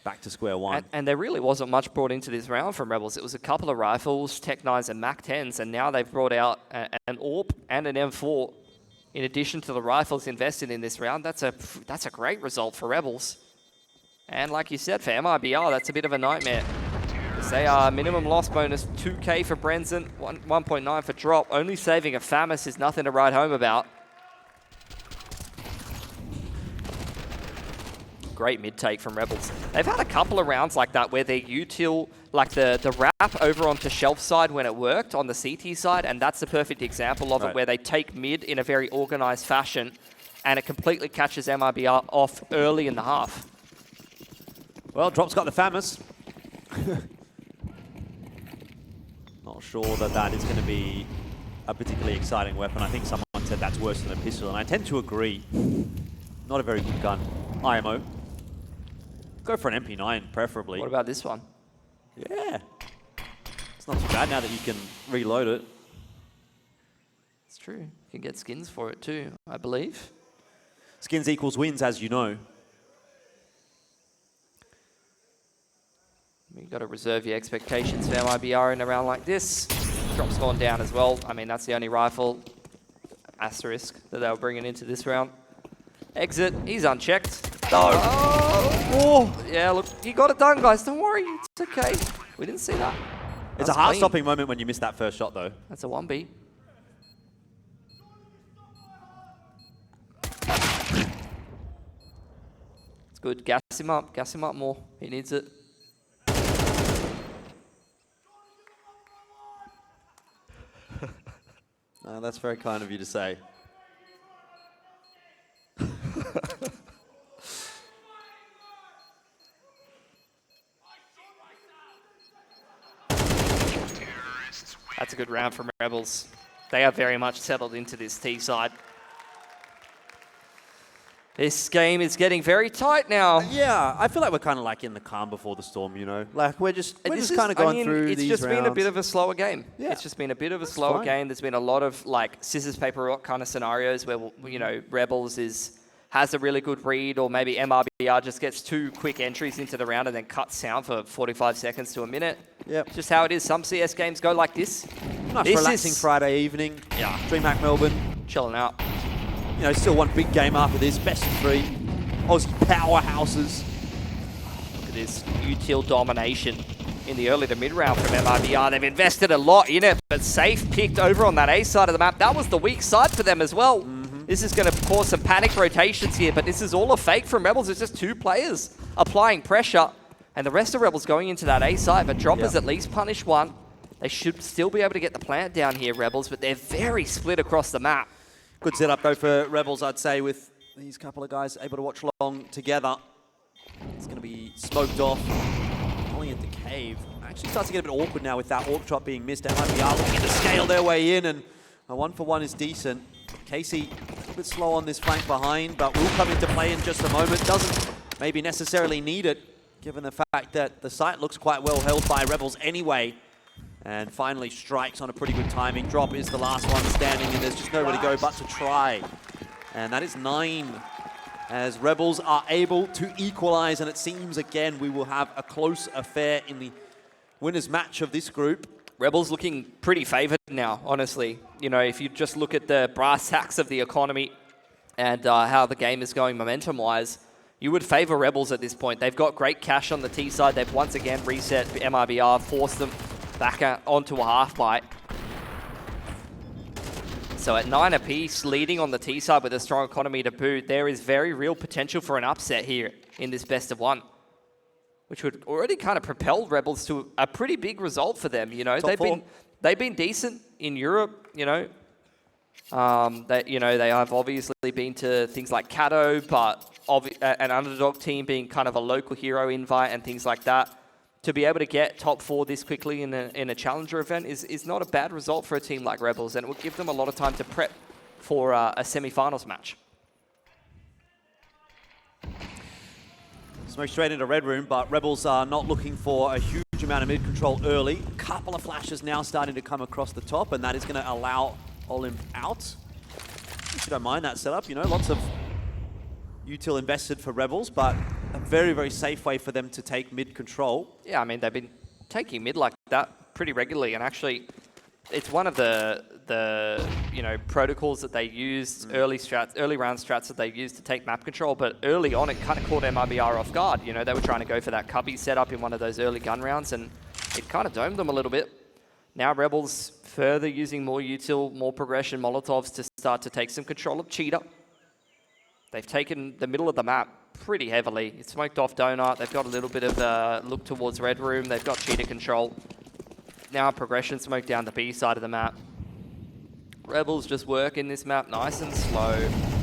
Speaker 2: back to square one.
Speaker 1: And there really wasn't much brought into this round from Rebels. It was a couple of rifles, Tech 9s and Mac 10s, and now they've brought out an AWP and an M4 in addition to the rifles invested in this round. That's a great result for Rebels. And like you said, for MIBR, that's a bit of a nightmare. They are minimum loss bonus 2K for Brenzen, 1.9 for Drop. Only saving a FAMAS is nothing to write home about. Great mid-take from Rebels. They've had a couple of rounds like that where their util, like the wrap over onto shelf side when it worked on the CT side, and that's the perfect example of it, where they take mid in a very organized fashion, and it completely catches MIBR off early in the half.
Speaker 2: Well, Drop's got the FAMAS. Not sure that that is going to be a particularly exciting weapon. I think someone said that's worse than a pistol, and I tend to agree. Not a very good gun. IMO. Go for an MP9, preferably.
Speaker 1: What about this one?
Speaker 2: Yeah. It's not too bad now that you can reload it.
Speaker 1: It's true. You can get skins for it too, I believe.
Speaker 2: Skins equals wins, as you know.
Speaker 1: You've got to reserve your expectations for MIBR in a round like this. Drop's gone down as well. I mean, that's the only rifle asterisk that they were bringing into this round. Exit, he's unchecked. No! Oh! Yeah, look, you got it done, guys. Don't worry. It's okay. We didn't see that.
Speaker 2: It's a heart-stopping moment when you miss that first shot, though.
Speaker 1: That's a 1B. It's good. Gas him up more. He needs it.
Speaker 2: That's very kind of you to say.
Speaker 1: That's a good round from Rebels. They are very much settled into this T side. This game is getting very tight now.
Speaker 2: Yeah, I feel like we're kind of like in the calm before the storm, you know? Like we're just kind of going through these rounds.
Speaker 1: It's just been a bit of a slower game.
Speaker 2: Yeah.
Speaker 1: It's just been a bit of a slower game. There's been a lot of like scissors, paper, rock kind of scenarios where, you know, Rebels has a really good read, or maybe MIBR just gets 2 quick entries into the round and then cuts sound for 45 seconds to a minute.
Speaker 2: Yep.
Speaker 1: Just how it is. Some CS games go like this.
Speaker 2: Nice relaxing Friday evening.
Speaker 1: Yeah.
Speaker 2: DreamHack Melbourne.
Speaker 1: Chilling out.
Speaker 2: You know, still one big game after this. Best of 3. Aussie powerhouses.
Speaker 1: Look at this util domination in the early to mid round from MIBR. They've invested a lot in it, but safe picked over on that A side of the map. That was the weak side for them as well. This is going to cause some panic rotations here, but this is all a fake from Rebels. It's just 2 players applying pressure, and the rest of Rebels going into that A side, but Droppers at least punish 1. They should still be able to get the plant down here, Rebels, but they're very split across the map.
Speaker 2: Good setup though for Rebels, I'd say, with these couple of guys able to watch along together. It's going to be smoked off. Falling into cave. Actually starts to get a bit awkward now with that AWP shot being missed. MIBR looking to scale their way in, and a 1-for-1 is decent. Casey a little bit slow on this flank behind, but will come into play in just a moment. Doesn't maybe necessarily need it, given the fact that the site looks quite well held by Rebels anyway. And finally strikes on a pretty good timing. Drop is the last one standing, and there's just nowhere to go but to try. And that is 9, as Rebels are able to equalize, and it seems again we will have a close affair in the winners match of this group.
Speaker 1: Rebels looking pretty favored now, honestly. You know, if you just look at the brass tacks of the economy and how the game is going momentum-wise, you would favor Rebels at this point. They've got great cash on the T side. They've once again reset MIBR, forced them back onto a half bite. So at 9 apiece, leading on the T side with a strong economy to boot, there is very real potential for an upset here in this best of 1, which would already kind of propel Rebels to a pretty big result for them. You know, they've been decent in Europe. You know, they have obviously been to things like Cato, but an underdog team being kind of a local hero invite and things like that. To be able to get top 4 this quickly in a challenger event is not a bad result for a team like Rebels, and it will give them a lot of time to prep for a semi-finals match.
Speaker 2: Smoke straight into Red Room, but Rebels are not looking for a huge amount of mid-control early. A couple of flashes now starting to come across the top, and that is going to allow Olymp out. If you don't mind that setup, you know, lots of util invested for Rebels, but a very, very safe way for them to take mid-control.
Speaker 1: Yeah, I mean, they've been taking mid like that pretty regularly, and actually, it's one of the protocols that they used, early round strats that they used to take map control, but early on, it kind of caught MIBR off guard. You know, they were trying to go for that cubby setup in one of those early gun rounds, and it kind of domed them a little bit. Now Rebels further using more util, more progression, Molotovs to start to take some control of Cheetah. They've taken the middle of the map pretty heavily. It's smoked off Donut. They've got a little bit of a look towards Red Room. They've got Cheetah control. Now progression smoke down the B side of the map. Rebels just working this map nice and slow,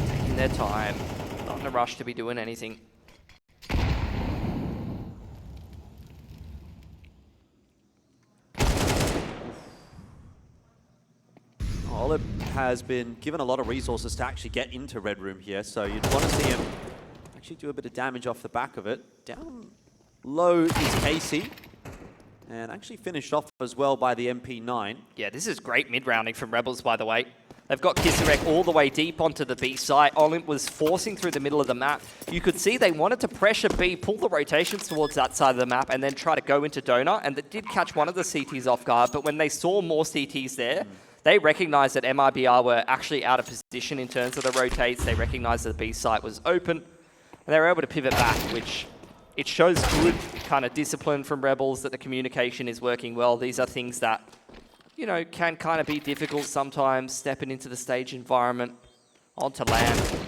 Speaker 1: taking their time, not in a rush to be doing anything.
Speaker 2: Olymp has been given a lot of resources to actually get into Red Room here, so you'd want to see him actually do a bit of damage off the back of it. Down low is Casey, and actually finished off as well by the MP9.
Speaker 1: Yeah, this is great mid-rounding from Rebels, by the way. They've got Kisarek all the way deep onto the B site. Olymp was forcing through the middle of the map. You could see they wanted to pressure B, pull the rotations towards that side of the map, and then try to go into Donut, and that did catch one of the CTs off guard, but when they saw more CTs there, they recognized that MIBR were actually out of position in terms of the rotates. They recognized that the B site was open, and they were able to pivot back, which it shows good kind of discipline from Rebels, that the communication is working well. These are things that, you know, can kind of be difficult sometimes, stepping into the stage environment, onto land.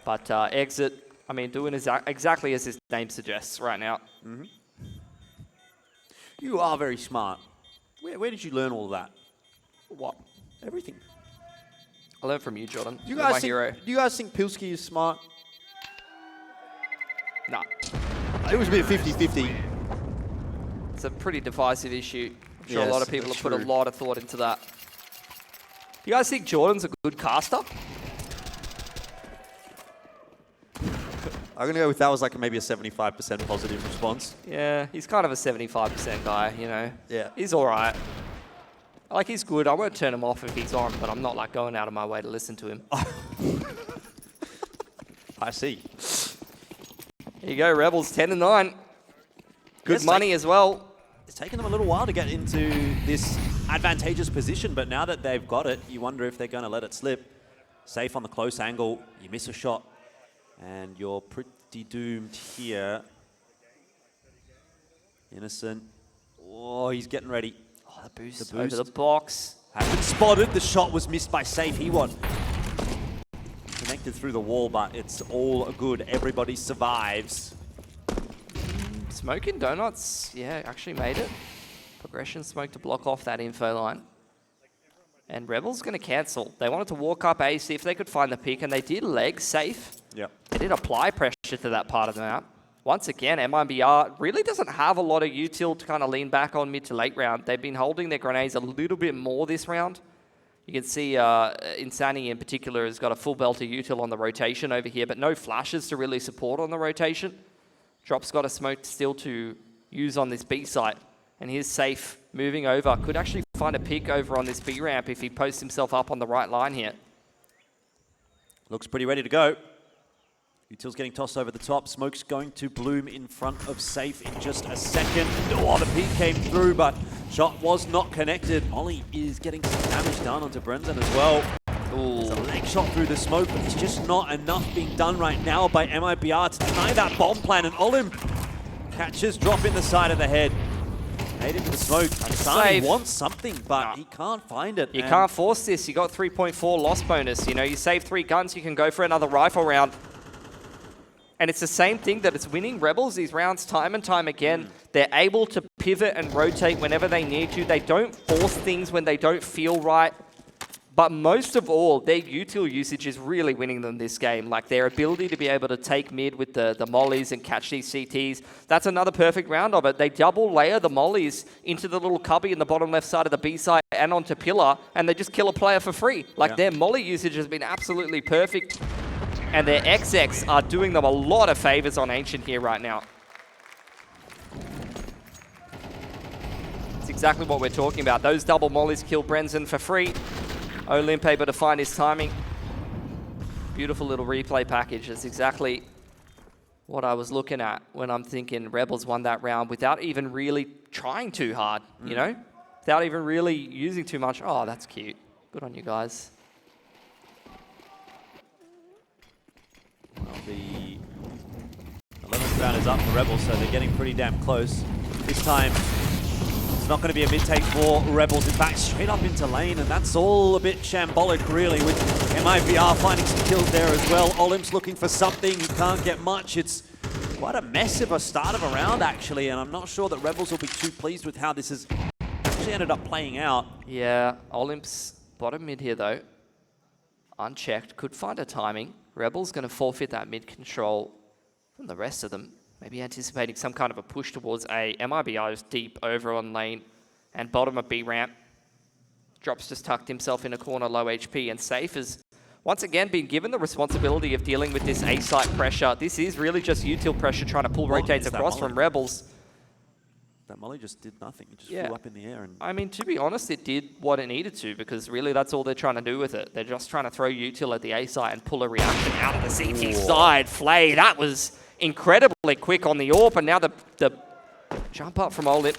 Speaker 1: But Exit, I mean, doing exactly as his name suggests right now.
Speaker 2: Mm-hmm. You are very smart. Where did you learn all that?
Speaker 1: What?
Speaker 2: Everything.
Speaker 1: I learned from you, Jordan.
Speaker 2: Do you
Speaker 1: You're my
Speaker 2: guys
Speaker 1: hero.
Speaker 2: do you guys think Pilski is smart?
Speaker 1: Nah.
Speaker 2: It was a bit 50-50.
Speaker 1: It's a pretty divisive issue. I'm sure a
Speaker 2: Yes,
Speaker 1: lot of people
Speaker 2: that's
Speaker 1: have put a
Speaker 2: true.
Speaker 1: lot of thought into that. You guys think Jordan's a good caster?
Speaker 2: I'm going to go with that was like maybe a 75% positive response.
Speaker 1: Yeah, he's kind of a 75% guy, you know.
Speaker 2: Yeah.
Speaker 1: He's all right. Like, he's good. I won't turn him off if he's on, but I'm not, like, going out of my way to listen to him.
Speaker 2: I see.
Speaker 1: Here you go, Rebels, 10-9. Good
Speaker 2: Yes,
Speaker 1: money as well.
Speaker 2: It's taken them a little while to get into this advantageous position, but now that they've got it, you wonder if they're going to let it slip. Safe on the close angle. You miss a shot, and you're pretty doomed here. Innocent. Oh, he's getting ready.
Speaker 1: Oh, the boost,
Speaker 2: The boost.
Speaker 1: over the box.
Speaker 2: Has been spotted. The shot was missed by Safe. He won. Connected through the wall, but it's all good. Everybody survives.
Speaker 1: Smoking Donuts, yeah, actually made it. Progression smoke to block off that info line. And Rebels going to cancel. They wanted to walk up A, see if they could find the pick, and they did leg Safe.
Speaker 2: Yep.
Speaker 1: They did apply pressure to that part of the map. Once again, MIBR really doesn't have a lot of util to kind of lean back on mid to late round. They've been holding their grenades a little bit more this round. You can see Insani in particular has got a full belt of util on the rotation over here, but no flashes to really support on the rotation. Drop's got a smoke still to use on this B site. And here's Safe moving over. Could actually find a pick over on this B ramp if he posts himself up on the right line here.
Speaker 2: Looks pretty ready to go. Util's getting tossed over the top. Smoke's going to bloom in front of Safe in just a second. Oh, the peek came through, but shot was not connected. Ollie is getting some damage done onto Brendan as well. There's a leg shot through the smoke, but it's just not enough being done right now by MIBR to deny that bomb plan. And Olim catches drop in the side of the head. Made into the smoke. Insani wants something, but he can't find it.
Speaker 1: You can't force this. You got 3.4 loss bonus. You know, you save 3 guns, you can go for another rifle round. And it's the same thing that it's winning Rebels these rounds time and time again. They're able to pivot and rotate whenever they need to. They don't force things when they don't feel right. But most of all, their util usage is really winning them this game. Like their ability to be able to take mid with the mollies and catch these CTs. That's another perfect round of it. They double layer the mollies into the little cubby in the bottom left side of the B side and onto pillar, and they just kill a player for free. Like their molly usage has been absolutely perfect. And their XX are doing them a lot of favors on Ancient here right now. It's exactly what we're talking about. Those double mollies kill Brendan for free. Olymp able to find his timing. Beautiful little replay package. That's exactly what I was looking at when I'm thinking Rebels won that round without even really trying too hard, you know? Without even really using too much. Oh, that's cute. Good on you guys.
Speaker 2: Well, the 11th round is up for Rebels, so they're getting pretty damn close. This time, it's not going to be a mid-take for Rebels. In fact, straight up into lane, and that's all a bit shambolic, really, with MIBR finding some kills there as well. Olimp's looking for something. He can't get much. It's quite a mess of a start of a round, actually, and I'm not sure that Rebels will be too pleased with how this has actually ended up playing out.
Speaker 1: Yeah, Olymp's bottom mid here, though. Unchecked. Could find a timing. Rebels going to forfeit that mid control from the rest of them. Maybe anticipating some kind of a push towards A. MIBR is deep over on lane and bottom of B ramp. Drops just tucked himself in a corner, low HP, and Safe has once again been given the responsibility of dealing with this A site pressure. This is really just util pressure trying to pull rotates across from Rebels.
Speaker 2: That molly just did nothing. It just flew up in the air. And
Speaker 1: I mean, to be honest, it did what it needed to, because really that's all they're trying to do with it. They're just trying to throw util at the A site and pull a reaction out of the CT side. Flay, that was incredibly quick on the AWP, and now the jump up from Olip.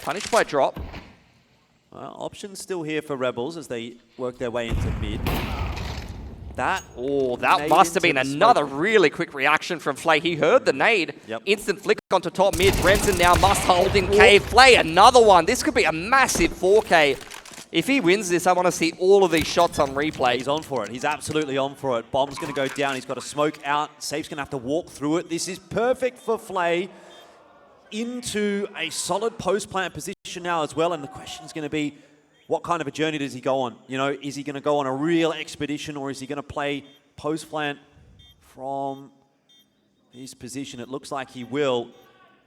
Speaker 1: Punished by drop.
Speaker 2: Well, options still here for Rebels as they work their way into mid. that.
Speaker 1: Oh, that
Speaker 2: nade
Speaker 1: must have
Speaker 2: into
Speaker 1: been
Speaker 2: the
Speaker 1: another
Speaker 2: smoke.
Speaker 1: really quick reaction from Flay. He heard the nade.
Speaker 2: Yep.
Speaker 1: Instant flick onto top mid. Brenson now must hold in cave. Flay, another one. This could be a massive 4K. If he wins this, I want to see all of these shots on replay.
Speaker 2: He's on for it. He's absolutely on for it. Bomb's going to go down. He's got a smoke out. Safe's going to have to walk through it. This is perfect for Flay into a solid post-plant position now as well. And the question is going to be, what kind of a journey does he go on? You know, is he going to go on a real expedition, or is he going to play post-plant from his position? It looks like he will,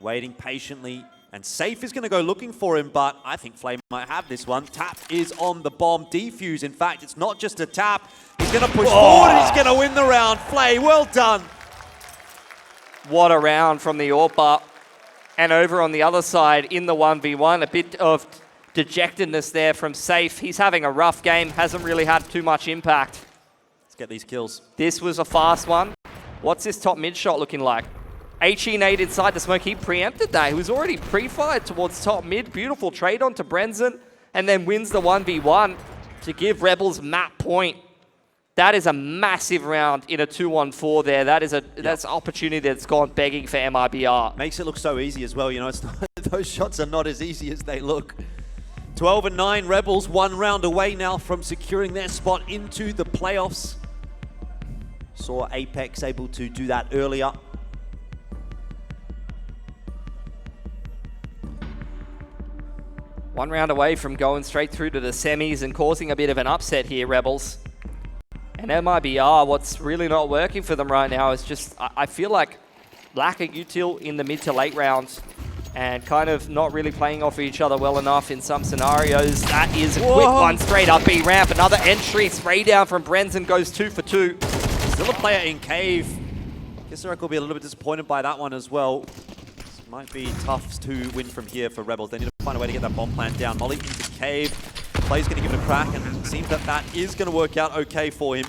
Speaker 2: waiting patiently. And Safe is going to go looking for him, but I think Flay might have this one. Tap is on the bomb. Defuse, in fact, it's not just a tap. He's going to push forward and he's going to win the round. Flay, well done.
Speaker 1: What a round from the AWP. And over on the other side, in the 1v1, a bit of dejectedness there from Safe. He's having a rough game, hasn't really had too much impact.
Speaker 2: Let's get these kills.
Speaker 1: This was a fast one. What's this top mid shot looking like? HE nade inside the smoke. He preempted that. He was already pre-fired towards top mid. Beautiful trade onto Brenson, and then wins the 1v1 to give Rebels map point. That is a massive round in a 2-on-4 there. That's an opportunity that's gone begging for MIBR.
Speaker 2: Makes it look so easy as well. You know, it's not, those shots are not as easy as they look. 12-9 Rebels, 1 round away now from securing their spot into the playoffs. Saw Apex able to do that earlier.
Speaker 1: One round away from going straight through to the semis and causing a bit of an upset here, Rebels. And MIBR, what's really not working for them right now is just, I feel like, lack of util in the mid to late rounds and kind of not really playing off each other well enough in some scenarios. That is a quick one, straight up B ramp. Another entry, spray down from Brenson, goes 2 for 2.
Speaker 2: Still a player in cave. Guess Eric will be a little bit disappointed by that one as well. This might be tough to win from here for Rebels. They need to find a way to get that bomb plant down. Molly into cave. Play's going to give it a crack, and it seems that that is going to work out okay for him.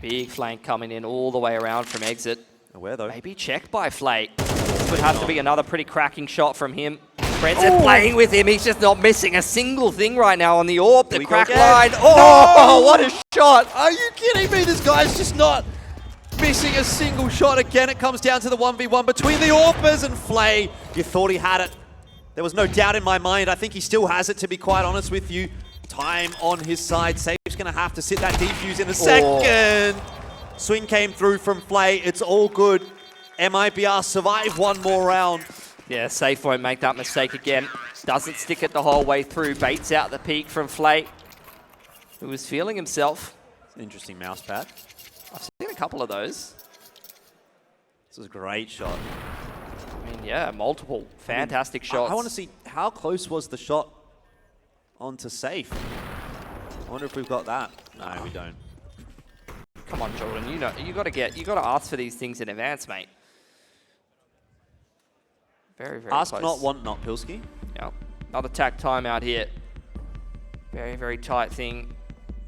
Speaker 1: Big flank coming in all the way around from exit.
Speaker 2: Where though?
Speaker 1: Maybe checked by Flay. This would have to be another pretty cracking shot from him. Brenson playing with him. He's just not missing a single thing right now on the AWP. The crack line. Oh, what a shot.
Speaker 2: Are you kidding me? This guy's just not missing a single shot. Again, it comes down to the 1v1 between the AWPers and Flay. You thought he had it. There was no doubt in my mind. I think he still has it, to be quite honest with you. Time on his side. Safe's going to have to sit that defuse in a second. Swing came through from Flay. It's all good. MIBR survive one more round.
Speaker 1: Yeah, Safe won't make that mistake again. Doesn't stick it the whole way through. Baits out the peak from Flay, who was feeling himself.
Speaker 2: Interesting mouse pad.
Speaker 1: I've seen a couple of those.
Speaker 2: This is a great shot.
Speaker 1: I mean, yeah, multiple fantastic shots.
Speaker 2: I want to see how close was the shot onto Safe. I wonder if we've got that. No, we don't.
Speaker 1: Come on, Jordan. You know you got to ask for these things in advance, mate. Very, very
Speaker 2: Ask
Speaker 1: close.
Speaker 2: not, want not, Pilski.
Speaker 1: Yep. Another tack time out here. Very, very tight thing.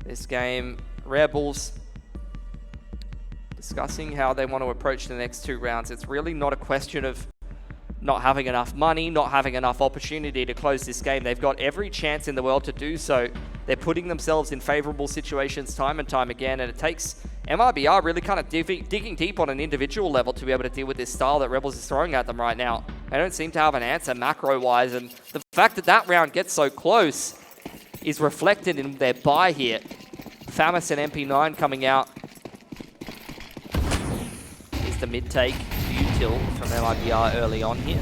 Speaker 1: This game, Rebels discussing how they want to approach the next 2 rounds. It's really not a question of not having enough money, not having enough opportunity to close this game. They've got every chance in the world to do so. They're putting themselves in favorable situations time and time again, and it takes MIBR really kind of digging deep on an individual level to be able to deal with this style that Rebels is throwing at them right now. They don't seem to have an answer macro-wise, and the fact that that round gets so close is reflected in their buy here. Famis and MP9 coming out. Here's the mid-take. Util from MIBR early on here.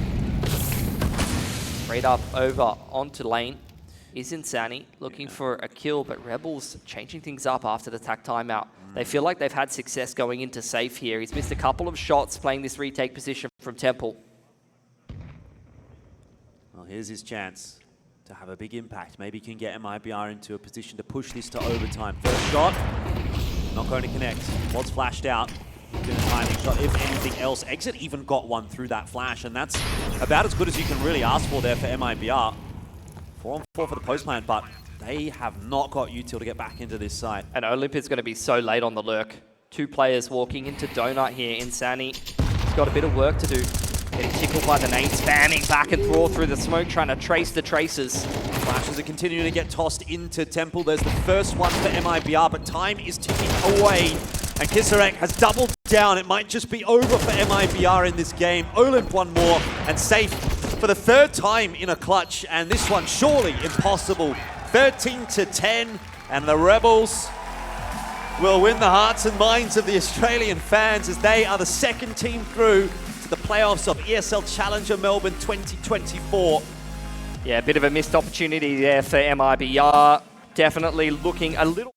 Speaker 1: Straight up over onto lane is Insani, looking for a kill, but Rebels changing things up after the tack timeout. They feel like they've had success going into Safe here. He's missed a couple of shots playing this retake position from Temple.
Speaker 2: Well, here's his chance to have a big impact. Maybe he can get MIBR into a position to push this to overtime. First shot, not going to connect. Was flashed out. Good timing shot, if anything else. Exit even got one through that flash, and that's about as good as you can really ask for there for MIBR. 4-on-4 for the post plant, but they have not got util to get back into this site.
Speaker 1: And Olymp is going to be so late on the lurk. 2 players walking into Donut here. Insani has got a bit of work to do. Getting tickled by the nade, spamming back and forth through the smoke, trying to trace the traces.
Speaker 2: Flashes are continuing to get tossed into Temple. There's the first one for MIBR, but time is ticking away. And Kisarek has doubled down. It might just be over for MIBR in this game. Olymp one more, and safe for the third time in a clutch. And this one surely impossible. 13-10, and the Rebels will win the hearts and minds of the Australian fans as they are the second team through to the playoffs of ESL Challenger Melbourne 2024.
Speaker 1: Yeah, a bit of a missed opportunity there for MIBR. Definitely looking a little...